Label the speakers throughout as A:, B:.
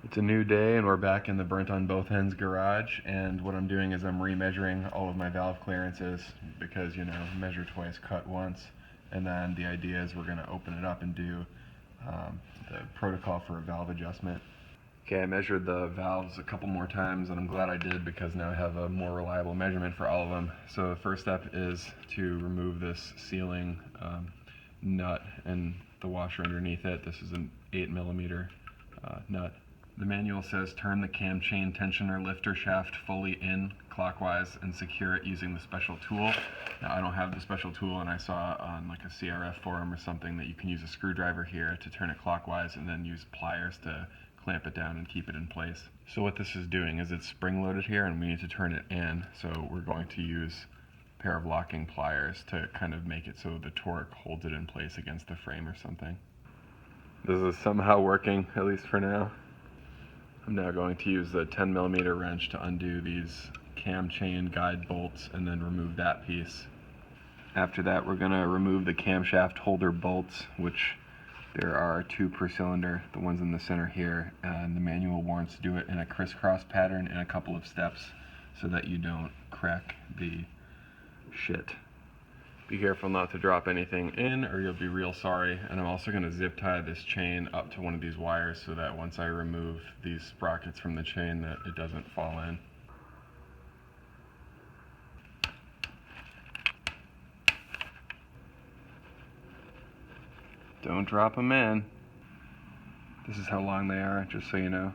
A: It's a new day and we're back in the burnt on both ends garage, and what I'm doing is I'm remeasuring all of my valve clearances because, you know, measure twice, cut once, and then the idea is we're going to open it up and do the protocol for a valve adjustment. Okay, I measured the valves a couple more times and I'm glad I did because now I have a more reliable measurement for all of them. So the first step is to remove this sealing nut and the washer underneath it. This is an 8mm nut. The manual says turn the cam chain tensioner lifter shaft fully in clockwise and secure it using the special tool. Now I don't have the special tool, and I saw on like a CRF forum or something that you can use a screwdriver here to turn it clockwise and then use pliers to clamp it down and keep it in place. So what this is doing is it's spring loaded here and we need to turn it in, so we're going to use a pair of locking pliers to kind of make it so the torque holds it in place against the frame or something. This is somehow working, at least for now. I'm now going to use the 10mm wrench to undo these cam chain guide bolts and then remove that piece. After that, we're going to remove the camshaft holder bolts, which there are 2 per cylinder, the ones in the center here, and the manual warrants to do it in a crisscross pattern in a couple of steps so that you don't crack the shit. Be careful not to drop anything in or you'll be real sorry. And I'm also going to zip tie this chain up to one of these wires so that once I remove these sprockets from the chain that it doesn't fall in. Don't drop them in. This is how long they are, just so you know.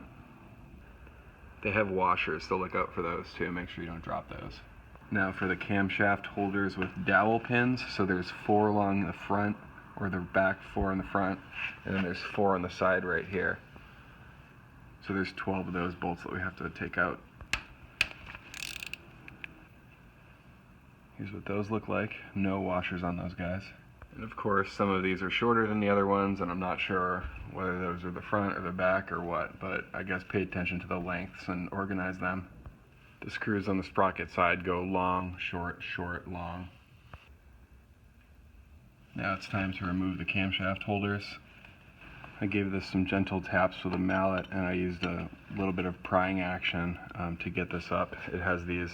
A: They have washers, so look out for those too. Make sure you don't drop those. Now for the camshaft holders with dowel pins, so there's 4 along the front, or the back 4 in the front, and then there's 4 on the side right here. So there's 12 of those bolts that we have to take out. Here's what those look like. No washers on those guys. And of course some of these are shorter than the other ones, and I'm not sure whether those are the front or the back or what, but I guess pay attention to the lengths and organize them. The screws on the sprocket side go long, short, short, long. Now it's time to remove the camshaft holders. I gave this some gentle taps with a mallet, and I used a little bit of prying action to get this up. It has these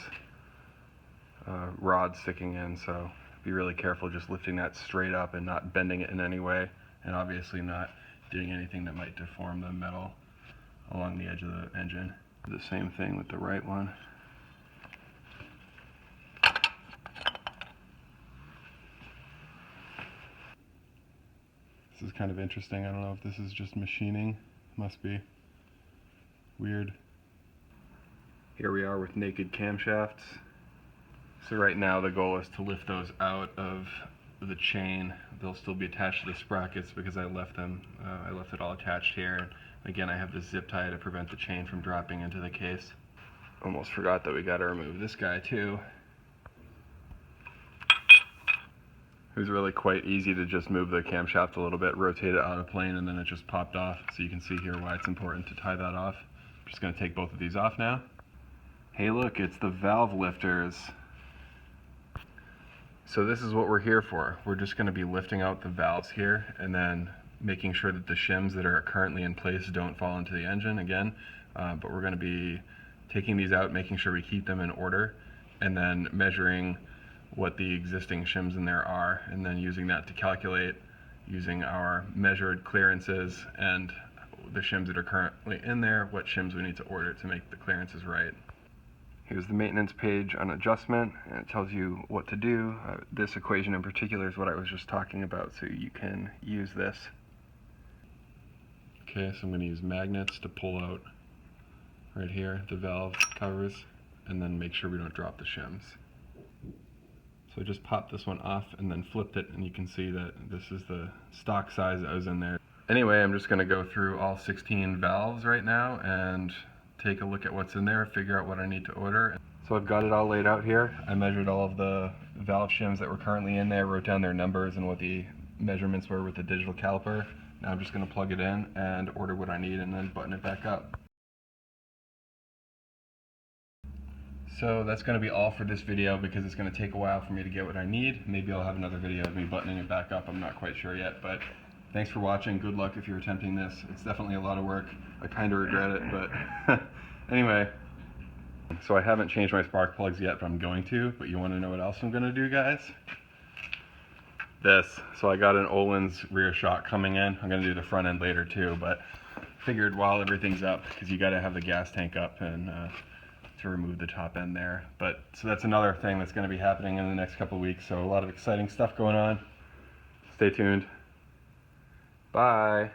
A: rods sticking in, so be really careful just lifting that straight up and not bending it in any way, and obviously not doing anything that might deform the metal along the edge of the engine. The same thing with the right one. This is kind of interesting. I don't know if this is just machining. Must be. Weird. Here we are with naked camshafts. So right now the goal is to lift those out of the chain. They'll still be attached to the sprockets because I left it all attached here. Again, I have this zip tie to prevent the chain from dropping into the case. Almost forgot that we got to remove this guy too. It was really quite easy to just move the camshaft a little bit, rotate it out of plane, and then it just popped off. So you can see here why it's important to tie that off. I'm just going to take both of these off now. Hey look, it's the valve lifters. So this is what we're here for. We're just going to be lifting out the valves here and then making sure that the shims that are currently in place don't fall into the engine again. But we're going to be taking these out, making sure we keep them in order, and then measuring what the existing shims in there are, and then using that to calculate, using our measured clearances and the shims that are currently in there, what shims we need to order to make the clearances right. Here's the maintenance page on adjustment, and it tells you what to do. This equation in particular is what I was just talking about, so you can use this. Okay, so I'm going to use magnets to pull out right here the valve covers, and then make sure we don't drop the shims. So I just popped this one off and then flipped it, and you can see that this is the stock size that was in there. Anyway, I'm just going to go through all 16 valves right now and take a look at what's in there, figure out what I need to order. So I've got it all laid out here. I measured all of the valve shims that were currently in there, wrote down their numbers and what the measurements were with the digital caliper. Now I'm just going to plug it in and order what I need and then button it back up. So that's going to be all for this video because it's going to take a while for me to get what I need. Maybe I'll have another video of me buttoning it back up. I'm not quite sure yet, but thanks for watching. Good luck if you're attempting this. It's definitely a lot of work. I kind of regret it, but anyway. So I haven't changed my spark plugs yet, but I'm going to. But you want to know what else I'm going to do, guys? This. So I got an Olin's rear shock coming in. I'm going to do the front end later too, but figured while everything's up, because you got to have the gas tank up and to remove the top end there. But so that's another thing that's going to be happening in the next couple of weeks. So a lot of exciting stuff going on. Stay tuned. Bye.